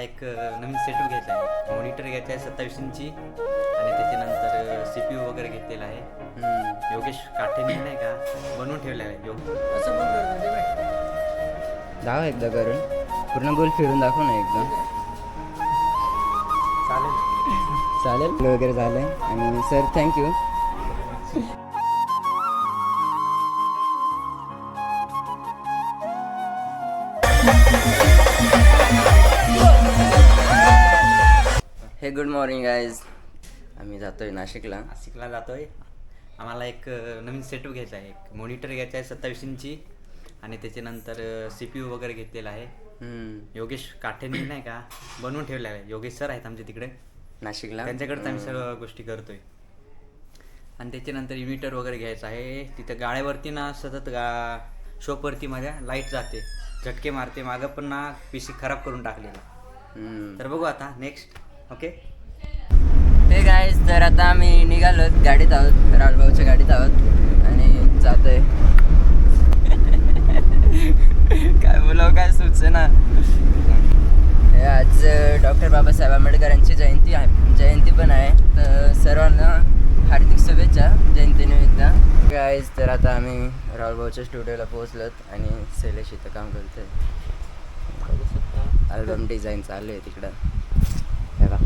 एक नवीन सेटअप घ्यायचा आहे. मॉनिटर घ्यायचा आहे 27 इंची आणि त्याच्यानंतर CPU वगैरे घेतलेला आहे. योगेश काठेने नाही का बनवून ठेवलेला आहे. असं पण करतो ते बाय. दाव एकदा करून पूर्ण गोल फिरून दाखव ना एकदा. चालेल वगैरे झालं आणि सर थँक्यू. हे गुड मॉर्निंग गाईज. आम्ही जातोय नाशिकला. नाशिकला जातोय. आम्हाला एक नवीन सेटअप घ्यायचा आहे. एक मॉनिटर घ्यायचा आहे 27 इंची आणि त्याच्यानंतर CPU वगैरे घेतलेला आहे. योगेश काठेने नाही का बनवून ठेवलेला आहे. योगेश सर आहेत आमच्या तिकडे नाशिकला, त्यांच्याकडे आम्ही सर्व गोष्टी करतोय. आणि त्याच्यानंतर इन्व्हर्टर वगैरे घ्यायचं आहे. तिथं गाड्यावरती ना सतत शॉपवरती माझ्या लाईट जाते, झटके मारते. मागं पण ना PC खराब करून टाकलेला. तर बघू आता नेक्स्ट. ओके हे गाईज, तर आता आम्ही निघालो, गाडीत आहोत, राहुलभाऊच्या गाडीत आहोत आणि जातोय. काय बोलावं काय सुचते ना. आज डॉक्टर बाबासाहेब आंबेडकरांची जयंती पण आहे. तर सर्वांना हार्दिक शुभेच्छा जयंतीनिमित्त. गाईज, तर आता आम्ही राहुलभाऊच्या स्टुडिओला पोहोचलोत आणि शैलेश इथं काम करतोय. अल्बम डिझाईन चालू आहे तिकडं. हे बघा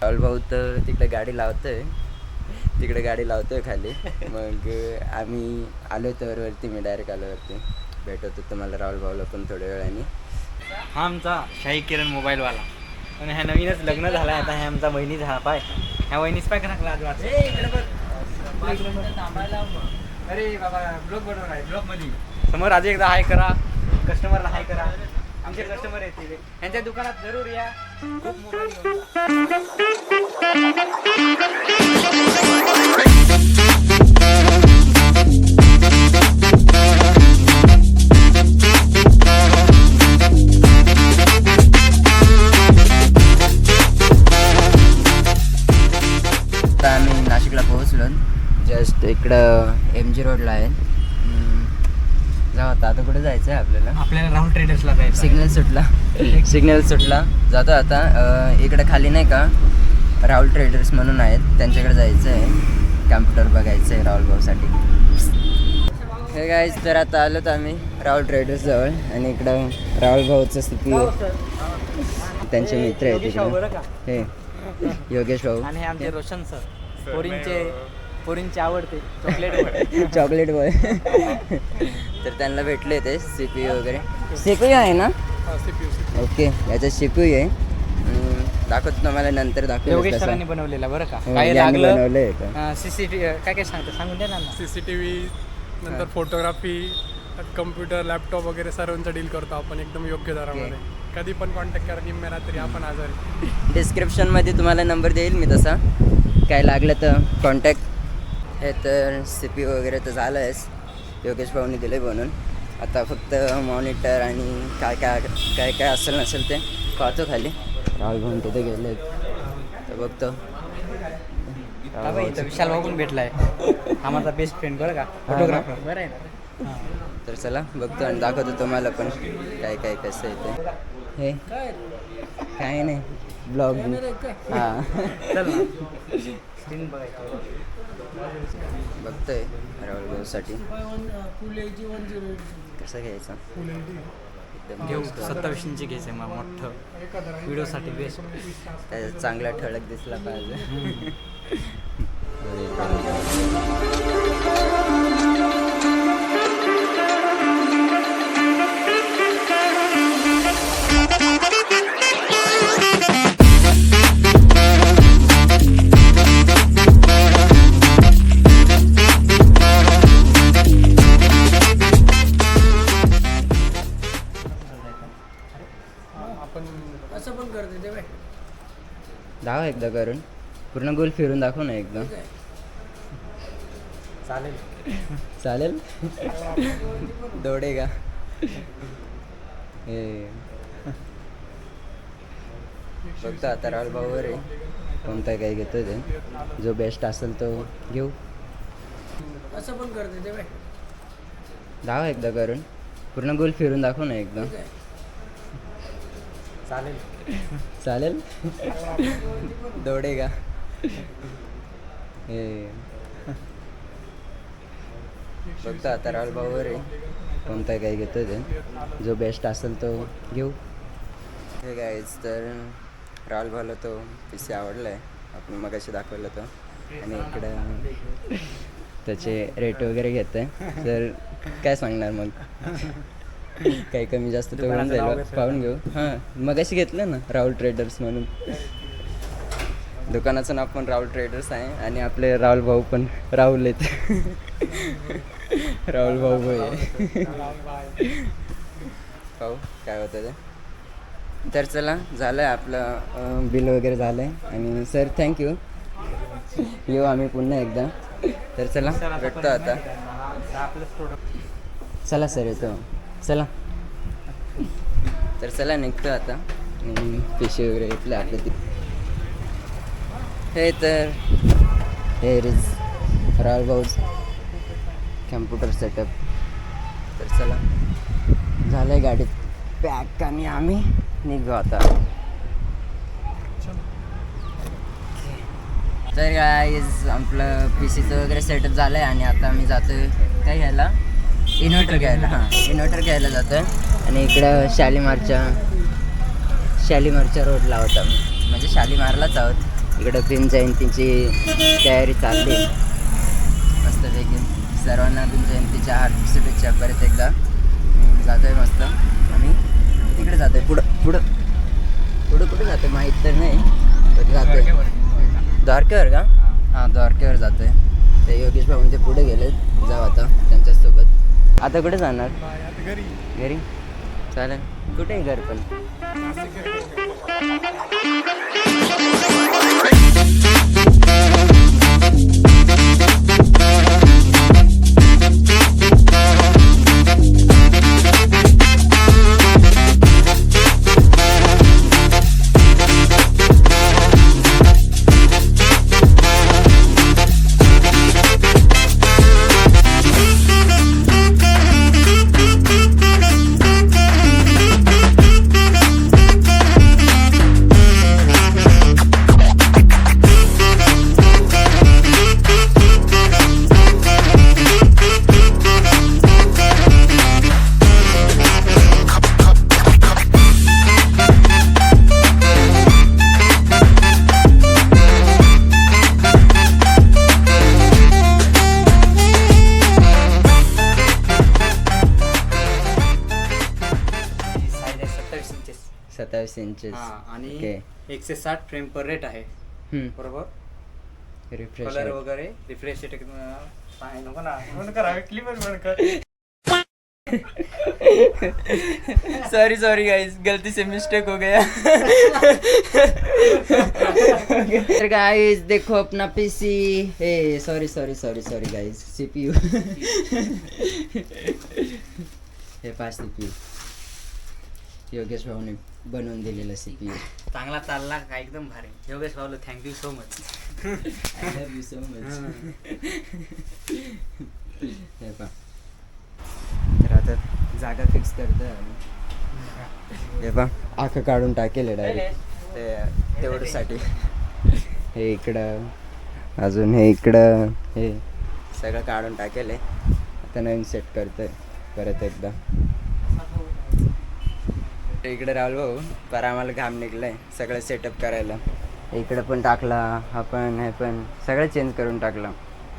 राहुलभाऊ तर तिकडे गाडी लावतोय खाली. मग आम्ही आलो तर वरती, मी डायरेक्ट आलो वरती. भेटवतो तुम्हाला राहुलभाऊला पण थोड्या वेळाने. हा आमचा शाही किरण मोबाईलवाला. आणि ह्या नवीनच लग्न झालं आहे आता. ह्या आमचा वहिनी झाला पाय. ह्या वहिनीच पाय करा आज वाच. अरे बाबा ब्लॉग बनवणार आहे. ब्लॉगमध्ये समोर आज एकदा हाय करा, कस्टमरला हाय करा. आमचे कस्टमर येतील, यांच्या दुकानात जरूर या. खूप मोबाईल घेऊन आता आम्ही नाशिकला पोहोचलो. जस्ट इकडं MG रोडला आहे. जाऊ आता कुठे जायचं आहे आपल्याला राहुल ट्रेडर्सला जायचं. सिग्नल सुटला जातो आता. इकडे खाली नाही का राहुल ट्रेडर्स म्हणून आहेत, त्यांच्याकडे जायचं आहे. कॅम्प्युटर बघायचं आहे राहुल भाऊसाठी. हे गाईज, तर आता आलो तर आम्ही राहुल ट्रेडर्स जवळ आणि इकडं राहुल भाऊचं CPU, त्यांचे मित्र आहेत इकडं. हे योगेश भाऊ आणि हे आमचे रोशन सर, पोरींचे आवडते चॉकलेट बॉय. तर त्यांना भेटले ते CPU वगैरे. CPU आहे ना? ओके, याचा CPU आहे. दाखवतो तुम्हाला नंतर. योगेश सरांनी बनवलेला बरं का. काय बनवलंय CCTV काय सांगून द्या ना. CCTV नंतर फोटोग्राफी, कम्प्युटर, लॅपटॉप वगैरे सर्वांचं डील करतो आपण एकदम योग्य दरामध्ये. कधी पण कॉन्टॅक्ट करा, निम्म्या रात्री आपण आजारी. डिस्क्रिप्शनमध्ये तुम्हाला नंबर देईल मी तसा, काय लागलं तर कॉन्टॅक्ट. हे तर CPU वगैरे तर झालं आहेच, योगेश भाऊनी दिले बनवून. आता फक्त मॉनिटर आणि काय असेल नसेल ते पाहतो खाली. राहुल भाऊ तिथे गेले तर बघतो. विशाल भाऊ पण भेटलाय, हा माझा बेस्ट फ्रेंड बरं का, फोटोग्राफर. बरं आहे ना. तर चला बघतो आणि दाखवतो तुम्हाला पण काय कसं आहे ते. हे काय नाही ब्लॉग. हां चल ना स्क्रीन बघायचं. बघतोय राहुल भाऊसाठी कसं घ्यायचं. घेऊ 27 इंची घ्यायचं आहे. मग मोठं व्हिडिओसाठी बेस्ट. त्याचा चांगला ठळक दिसला पाहिजे. असं पण करतो ते बाय. दाव एकदा करून पूर्ण गोल फिरून दाखव ना एकदा. चालेल दोडे का हे बघतो आता राहुल भाऊवर आहे. कोणता काय घेतो ते, जो बेस्ट असेल तो घेऊ. असं पण करतो ते बाय. दाव एकदा करून पूर्ण गोल फिरून दाखव ना एकदा. चालेल. चालेल दौडे का हे फक्त आता राहुल भाऊवर आहे कोणता काही घेतो ते जो बेस्ट असेल तो घेऊ. हे गाईज तर राहुल भाऊला तो पीसी आवडला आहे आपण मगाशी दाखवलं तो आणि इकडं त्याचे रेट वगैरे घेत आहे तर काय सांगणार मग काही कमी जास्त तो होऊन जाईल पाहून घेऊ. हां मगाशी घेतलं ना राहुल ट्रेडर्स म्हणून दुकानाचं नाव पण राहुल ट्रेडर्स आहे आणि आपले राहुल भाऊ पण राहुल आहेत राहुल भाऊ आहे पाहू काय होतं ते. तर चला झालं आहे आपलं बिल वगैरे झालं आहे आणि सर थँक्यू येऊ आम्ही पुन्हा एकदा. तर चला भेटतो आता. चला सर येतो चला. तर चला निघतो आता पिशे वगैरे घेतले आपलं ते. हे तर हे रिज राहुल भाऊच कॅम्प्युटर सेटअप. तर चला झालं आहे गाडीत पॅक आणि आम्ही निघू आता. तर गाईज आपलं पी सीचं वगैरे सेटअप झालं आहे आणि आता आम्ही जातो आहे काय घ्यायला इन्व्हर्टर घ्यायला. हां इन्व्हर्टर घ्यायला जातो आहे आणि इकडं शालीमारच्या रोडला आहोत आम्ही म्हणजे शालीमारलाच आहोत. इकडं भीम जयंतीची तयारी चालली आहे मस्तपैकी. सर्वांना भीम जयंतीच्या हार्दिक शुभेच्छा परत एकदा. जातो आहे मस्त आम्ही तिकडे जातो आहे पुढं कुठं जातो आहे माहीत तर नाही पण जातो आहे द्वारकेवर का. हां द्वारकेवर जातो आहे ते योगेश भाऊन ते पुढे गेले जाऊ आता त्यांच्यासोबत. आता कुठे जाणार घरी चालेल कुठे आहे घर पण. इंचेस आणि ओके 160 फ्रेम पर रेट आहे बरोबर. रिफ्रेश कलर वगैरे रिफ्रेश नको ना सॉरी गाइस गलती से मिस्टेक हो गया. गाइस देखो अपना पीसी हे सॉरी गाइस सीपीयू हे पास सीपीयू योगेश भाऊने बनवून दिलेला सीपीयू चांगला चालला का एकदम भारी. योगेश भाऊला thank you so much. I love you so much. हे पा तर आता जागा फिक्स करतोय आम्ही. हे पा आखं काढून टाकेल डायरेक्ट ते तेवढ्यासाठी. हे इकडं अजून हे इकडं हे सगळं काढून टाकेल आहे. आता नवीन सेट करतोय परत एकदा. इकडे राहुल भाऊ पर आम्हाला घाम निघलाय सगळं सेटअप करायला. इकडं पण टाकला हा पण हे पण सगळं चेंज करून टाकला.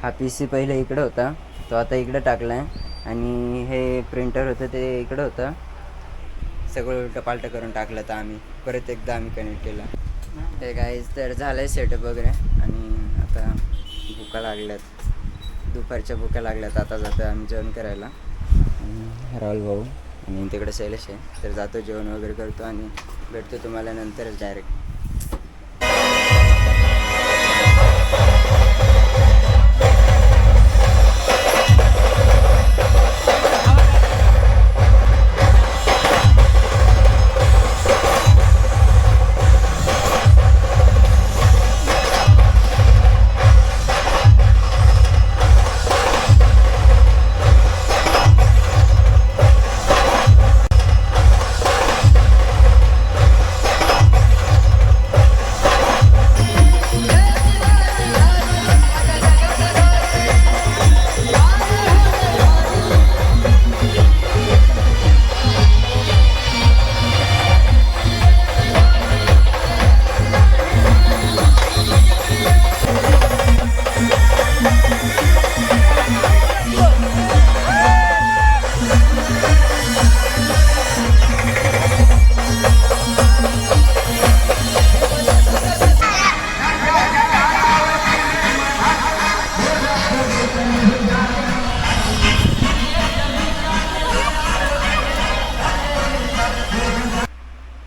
हा पी सी पहिले इकडं होता तो आता इकडं टाकला आहे आणि हे प्रिंटर होतं ते इकडं होतं सगळं उलटंपालटं करून टाकलं तर आम्ही परत एकदा आम्ही कनेक्ट केला. हे गाईज तर झालं आहे सेटअप वगैरे आणि आता भुका लागल्यात दुपारच्या भुका लागल्यात. आता जातो आम्ही जेवण करायला. राहुल भाऊ आणि तिकडे शैलेश आहे तर जातो जेवण वगैरे करतो आणि भेटतो तुम्हाला नंतरच डायरेक्ट.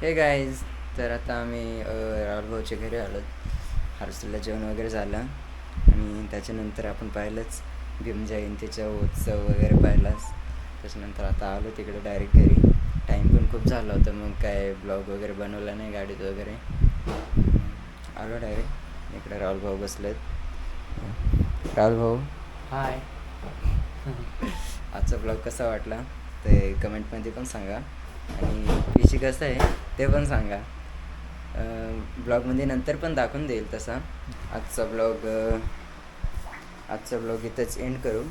हे गाईज, तर आता आम्ही राहुल भाऊच्या घरी आलो. हर्सूलला जेवण वगैरे झालं आणि त्याच्यानंतर आपण पाहिलंच भीम जयंतीचा उत्सव वगैरे पाहिलाच. त्याच्यानंतर आता आलो तिकडे डायरेक्ट घरी. टाईम पण खूप झाला होता, मग काय ब्लॉग वगैरे बनवला नाही गाडीत वगैरे. आलो डायरेक्ट इकडे. राहुल भाऊ बसलेत. राहुल भाऊ हाय. आजचा ब्लॉग कसा वाटला ते कमेंटमध्ये पण सांगा आणि पीसी कसं आहे ते पण सांगा. ब्लॉगमध्ये नंतर पण दाखवून देईल तसा. आजचा ब्लॉग इथंच एंड करू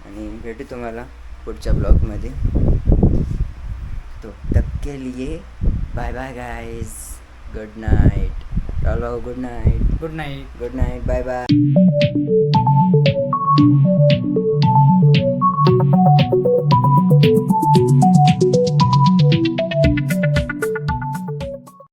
आणि भेटू तुम्हाला पुढच्या ब्लॉगमध्ये. तो तब के लिए bye bye guys. Good night. Rahul भाऊ good night. Good night. Good night. Bye bye.